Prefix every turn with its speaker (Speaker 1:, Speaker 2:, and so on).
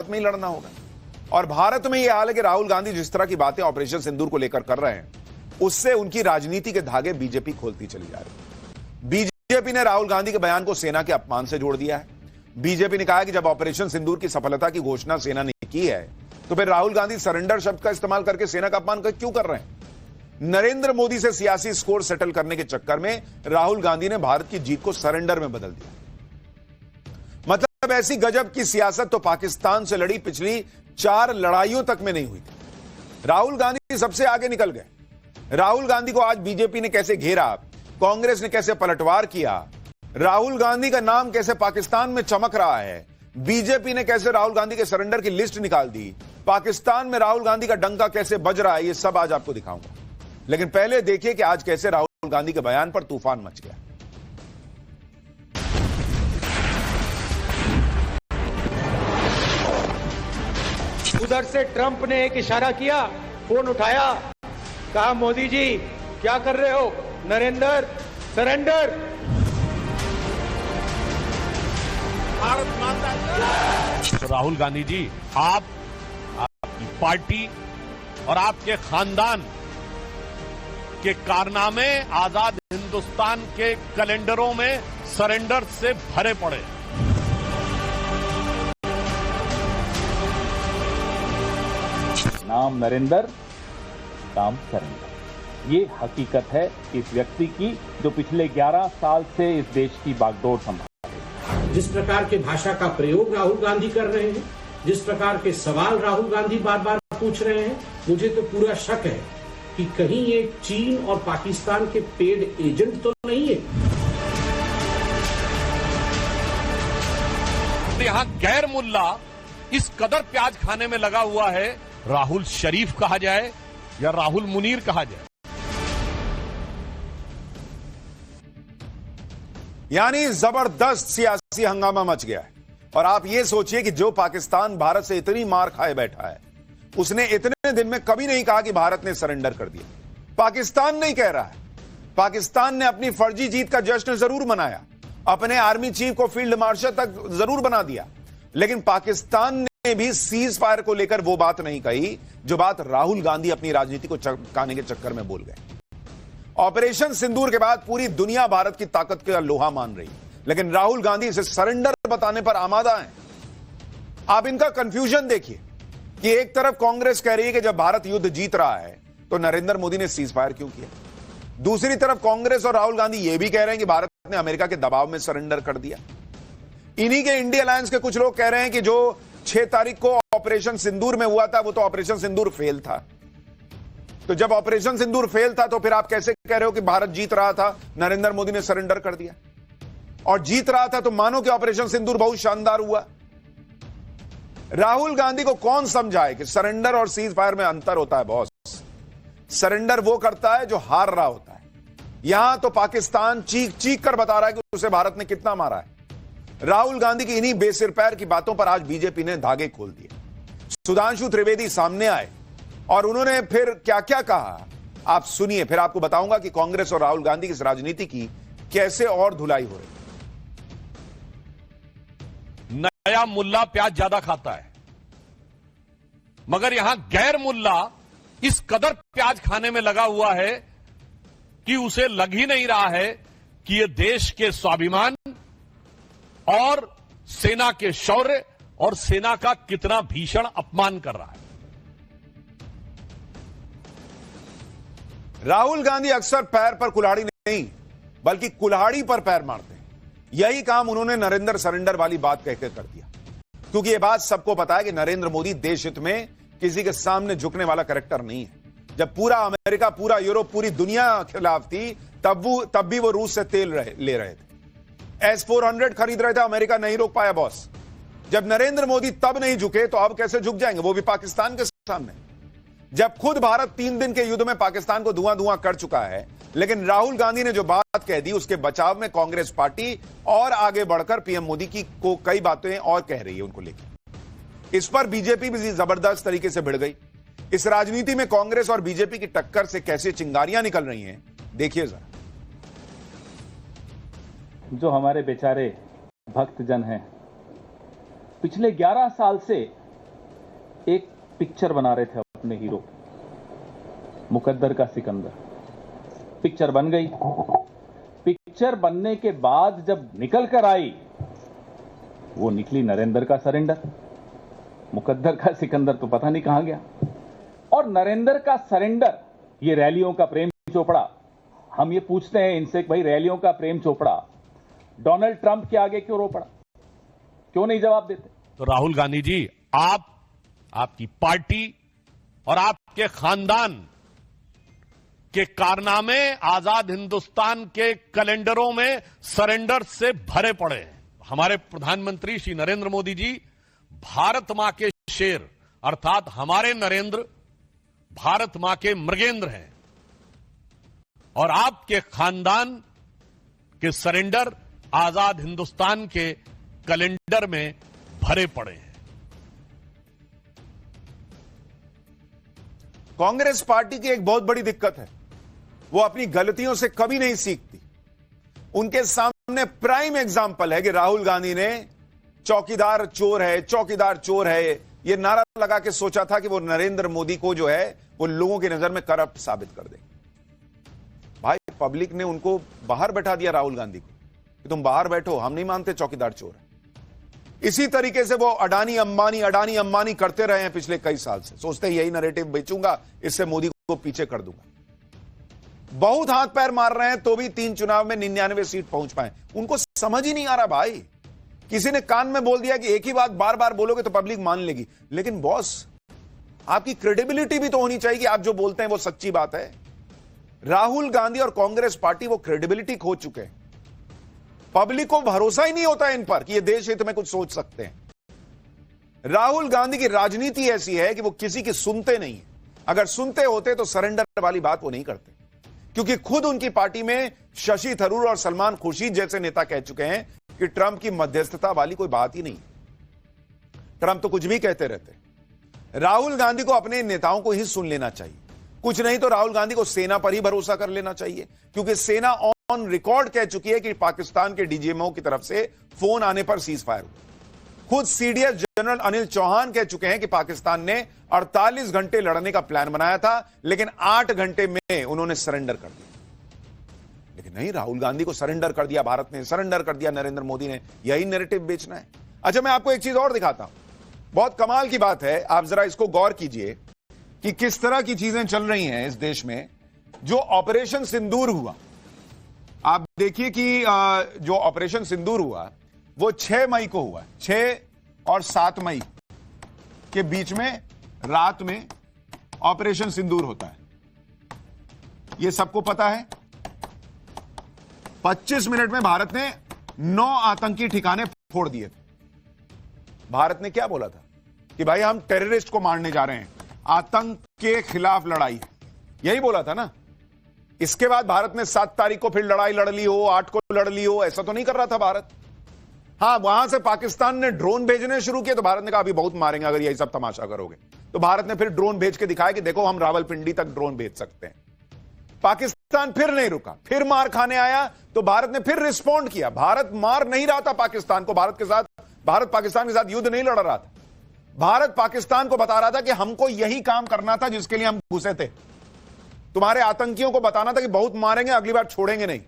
Speaker 1: में ही लड़ना होगा। और भारत में यह हाल है कि राहुल गांधी जिस तरह की बातें ऑपरेशन सिंदूर को लेकर कर रहे हैं, उससे उनकी राजनीति के धागे बीजेपी खोलती चली जा रही है। बीजेपी ने राहुल गांधी के बयान को सेना के अपमान से जोड़ दिया है। बीजेपी ने कहा कि जब ऑपरेशन सिंदूर की सफलता की घोषणा सेना ने की है, तो फिर राहुल गांधी सरेंडर शब्द का इस्तेमाल करके सेना का अपमान क्यों कर रहे हैं? नरेंद्र मोदी से सियासी स्कोर सेटल करने के चक्कर में राहुल गांधी ने भारत की जीत को सरेंडर में बदल दिया। मतलब ऐसी गजब की सियासत तो पाकिस्तान से लड़ी पिछली 4 लड़ाइयों तक में नहीं हुई थी। राहुल गांधी सबसे आगे निकल गए। राहुल गांधी को आज बीजेपी ने कैसे घेरा, कांग्रेस ने कैसे पलटवार किया, राहुल गांधी का नाम कैसे पाकिस्तान में चमक रहा है, बीजेपी ने कैसे राहुल गांधी के सरेंडर की लिस्ट निकाल दी, पाकिस्तान में राहुल गांधी का डंका कैसे बज रहा है, ये सब आज आपको दिखाऊंगा। लेकिन पहले देखिए कि आज कैसे राहुल गांधी के बयान पर तूफान मच गया।
Speaker 2: उधर से ट्रंप ने एक इशारा किया, फोन उठाया, कहा मोदी जी क्या कर रहे हो, नरेंद्र सरेंडर।
Speaker 3: भारत माता। तो राहुल गांधी जी, आपकी पार्टी और आपके खानदान के कारनामे आजाद हिंदुस्तान के कैलेंडरों में सरेंडर से भरे पड़े।
Speaker 4: नाम नरेंद्र, काम सरेंडर। ये हकीकत है इस व्यक्ति की जो पिछले 11 साल से इस देश की बागडोर संभाले।
Speaker 5: जिस प्रकार के भाषा का प्रयोग राहुल गांधी कर रहे हैं, जिस प्रकार के सवाल राहुल गांधी बार बार पूछ रहे हैं, मुझे तो पूरा शक है कि कहीं ये चीन और पाकिस्तान के पेड एजेंट तो नहीं है।
Speaker 3: यहां गैर मुल्ला इस कदर प्याज खाने में लगा हुआ है, राहुल शरीफ कहा जाए या राहुल मुनीर कहा जाए।
Speaker 1: यानी जबरदस्त सियासी हंगामा मच गया है। और आप यह सोचिए कि जो पाकिस्तान भारत से इतनी मार खाए बैठा है, उसने इतने दिन में कभी नहीं कहा कि भारत ने सरेंडर कर दिया। पाकिस्तान नहीं कह रहा है। पाकिस्तान ने अपनी फर्जी जीत का जश्न जरूर मनाया, अपने आर्मी चीफ को फील्ड मार्शल तक जरूर बना दिया, लेकिन पाकिस्तान ने भी सीज फायर को लेकर वो बात नहीं कही जो बात राहुल गांधी अपनी राजनीति को चमकाने के चक्कर में बोल गए। ऑपरेशन सिंदूर के बाद पूरी दुनिया भारत की ताकत का लोहा मान रही, लेकिन राहुल गांधी इसे सरेंडर बताने पर आमादा हैं। आप इनका कंफ्यूजन देखिए कि एक तरफ कांग्रेस कह रही है कि जब भारत युद्ध जीत रहा है तो नरेंद्र मोदी ने सीज फायर क्यों किया। दूसरी तरफ कांग्रेस और राहुल गांधी यह भी कह रहे हैं कि भारत ने अमेरिका के दबाव में सरेंडर कर दिया। इन्हीं के इंडिया अलायंस के कुछ लोग कह रहे हैं कि जो 6 तारीख को ऑपरेशन सिंदूर में हुआ था वो तो ऑपरेशन सिंदूर फेल था। तो जब ऑपरेशन सिंदूर फेल था तो फिर आप कैसे कह रहे हो कि भारत जीत रहा था, नरेंद्र मोदी ने सरेंडर कर दिया। और जीत रहा था तो मानो कि ऑपरेशन सिंदूर बहुत शानदार हुआ। राहुल गांधी को कौन समझाए कि सरेंडर और सीज फायर में अंतर होता है बॉस। सरेंडर वो करता है जो हार रहा होता है। यहां तो पाकिस्तान चीख चीख कर बता रहा है कि उसे भारत ने कितना मारा है। राहुल गांधी की इन्हीं बेसिर पैर की बातों पर आज बीजेपी ने धागे खोल दिए। सुधांशु त्रिवेदी सामने आए और उन्होंने फिर क्या क्या कहा, आप सुनिए, फिर आपको बताऊंगा कि कांग्रेस और राहुल गांधी की इस राजनीति की कैसे और धुलाई हो रही।
Speaker 3: नया मुल्ला प्याज ज्यादा खाता है, मगर यहां गैर मुल्ला इस कदर प्याज खाने में लगा हुआ है कि उसे लग ही नहीं रहा है कि यह देश के स्वाभिमान और सेना के शौर्य और सेना का कितना भीषण अपमान कर रहा है।
Speaker 1: राहुल गांधी अक्सर पैर पर कुल्हाड़ी नहीं बल्कि कुल्हाड़ी पर पैर मारते हैं। यही काम उन्होंने नरेंद्र सरेंडर वाली बात कहकर कर दिया, क्योंकि यह बात सबको पता है कि नरेंद्र मोदी देश हित में किसी के सामने झुकने वाला कैरेक्टर नहीं है। जब पूरा अमेरिका, पूरा यूरोप, पूरी दुनिया खिलाफ थी, तब भी वो रूस से तेल ले रहे थे। S-400 खरीद रहे थे, अमेरिका नहीं रोक पाया बॉस। जब नरेंद्र मोदी तब नहीं झुके तो अब कैसे झुक जाएंगे, वो भी पाकिस्तान के सामने। जब खुद भारत 3 दिन के युद्ध में पाकिस्तान को धुआं धुआं कर चुका है, लेकिन राहुल गांधी ने जो बात कह दी उसके बचाव में कांग्रेस पार्टी और आगे बढ़कर पीएम मोदी को कई बातें और कह रही है उनको लेकर। इस पर बीजेपी भी जबरदस्त तरीके से भिड़ गई। इस राजनीति में कांग्रेस और बीजेपी की टक्कर से कैसे चिंगारियां निकल रही हैं, देखिए जरा।
Speaker 4: जो हमारे बेचारे भक्तजन हैं, पिछले 11 साल से एक पिक्चर बना रहे थे अपने हीरो, मुकद्दर का सिकंदर। पिक्चर बन गई। पिक्चर बनने के बाद जब निकल कर आई, वो निकली नरेंद्र का सरेंडर। मुकद्दर का सिकंदर तो पता नहीं कहां गया। और नरेंद्र का सरेंडर, ये रैलियों का प्रेम चोपड़ा। हम ये पूछते हैं इनसे, भाई रैलियों का प्रेम चोपड़ा डोनाल्ड ट्रंप के आगे क्यों रो पड़ा? क्यों नहीं जवाब देते?
Speaker 3: तो राहुल गांधी जी, आप, आपकी पार्टी और आपके खानदान के कारनामे आजाद हिंदुस्तान के कैलेंडरों में सरेंडर से भरे पड़े हैं। हमारे प्रधानमंत्री श्री नरेंद्र मोदी जी भारत मां के शेर अर्थात हमारे नरेंद्र भारत मां के मृगेंद्र हैं और आपके खानदान के सरेंडर आजाद हिंदुस्तान के कैलेंडर में भरे पड़े हैं।
Speaker 1: कांग्रेस पार्टी की एक बहुत बड़ी दिक्कत है, वो अपनी गलतियों से कभी नहीं सीखती। उनके सामने प्राइम एग्जाम्पल है कि राहुल गांधी ने चौकीदार चोर है, चौकीदार चोर है, ये नारा लगा के सोचा था कि वो नरेंद्र मोदी को जो है वो लोगों की नजर में करप्ट साबित कर देंगे। भाई पब्लिक ने उनको बाहर बैठा दिया, राहुल गांधी को, कि तुम बाहर बैठो, हम नहीं मानते चौकीदार चोर है। इसी तरीके से वो अडानी अंबानी करते रहे हैं पिछले कई साल से, सोचते हैं यही नैरेटिव बेचूंगा, इससे मोदी को पीछे कर दूंगा। बहुत हाथ पैर मार रहे हैं तो भी 3 चुनाव में 99 सीट पहुंच पाए। उनको समझ ही नहीं आ रहा भाई। किसी ने कान में बोल दिया कि एक ही बात बार बार बोलोगे तो पब्लिक मान लेगी, लेकिन बॉस आपकी क्रेडिबिलिटी भी तो होनी चाहिए कि आप जो बोलते हैं वो सच्ची बात है। राहुल गांधी और कांग्रेस पार्टी वो क्रेडिबिलिटी खो चुके हैं। पब्लिक को भरोसा ही नहीं होता इन पर कि ये देश हित में कुछ सोच सकते हैं। राहुल गांधी की राजनीति ऐसी है कि वो किसी की सुनते नहीं है। अगर सुनते होते तो सरेंडर वाली बात वो नहीं करते, क्योंकि खुद उनकी पार्टी में शशि थरूर और सलमान खुर्शीद जैसे नेता कह चुके हैं कि ट्रंप की मध्यस्थता वाली कोई बात ही नहीं। ट्रंप तो कुछ भी कहते रहते। राहुल गांधी को अपने नेताओं को ही सुन लेना चाहिए, कुछ नहीं तो राहुल गांधी को सेना पर ही भरोसा कर लेना चाहिए, क्योंकि सेना ऑन रिकॉर्ड कह चुकी है कि पाकिस्तान के डीजीएमओ की तरफ से फोन आने पर सीज फायर हुआ। खुद सीडीएस जनरल अनिल चौहान कह चुके हैं कि पाकिस्तान ने 48 घंटे लड़ने का प्लान बनाया था, लेकिन 8 घंटे में उन्होंने सरेंडर कर दिया। लेकिन नहीं, राहुल गांधी को सरेंडर कर दिया भारत ने, सरेंडर कर दिया नरेंद्र मोदी ने, यही नैरेटिव बेचना है। अच्छा, मैं आपको एक चीज और दिखाता हूं, बहुत कमाल की बात है, आप जरा इसको गौर कीजिए कि किस तरह की चीजें चल रही हैं इस देश में। जो ऑपरेशन सिंदूर हुआ, आप देखिए कि जो ऑपरेशन सिंदूर हुआ वो 6 मई को हुआ। 6 और 7 मई के बीच में रात में ऑपरेशन सिंदूर होता है, ये सबको पता है। 25 मिनट में भारत ने 9 आतंकी ठिकाने फोड़ दिए थे। भारत ने क्या बोला था कि भाई हम टेररिस्ट को मारने जा रहे हैं, आतंक के खिलाफ लड़ाई, यही बोला था ना। इसके बाद भारत ने 7 तारीख को फिर लड़ाई लड़ ली हो, 8 को लड़ ली हो, ऐसा तो नहीं कर रहा था भारत। हां, वहां से पाकिस्तान ने ड्रोन भेजने शुरू किए तो भारत ने कहा अभी बहुत मारेंगे अगर यही सब तमाशा करोगे। तो भारत ने फिर ड्रोन भेज के दिखाया कि देखो हम रावलपिंडी तक ड्रोन भेज सकते हैं। पाकिस्तान फिर नहीं रुका, फिर मार खाने आया तो भारत ने फिर रिस्पॉन्ड किया। भारत मार नहीं रहा था पाकिस्तान को, भारत पाकिस्तान के साथ युद्ध नहीं लड़ रहा था। भारत पाकिस्तान को बता रहा था कि हमको यही काम करना था जिसके लिए हम घुसे थे। तुम्हारे आतंकियों को बताना था कि बहुत मारेंगे, अगली बार छोड़ेंगे नहीं।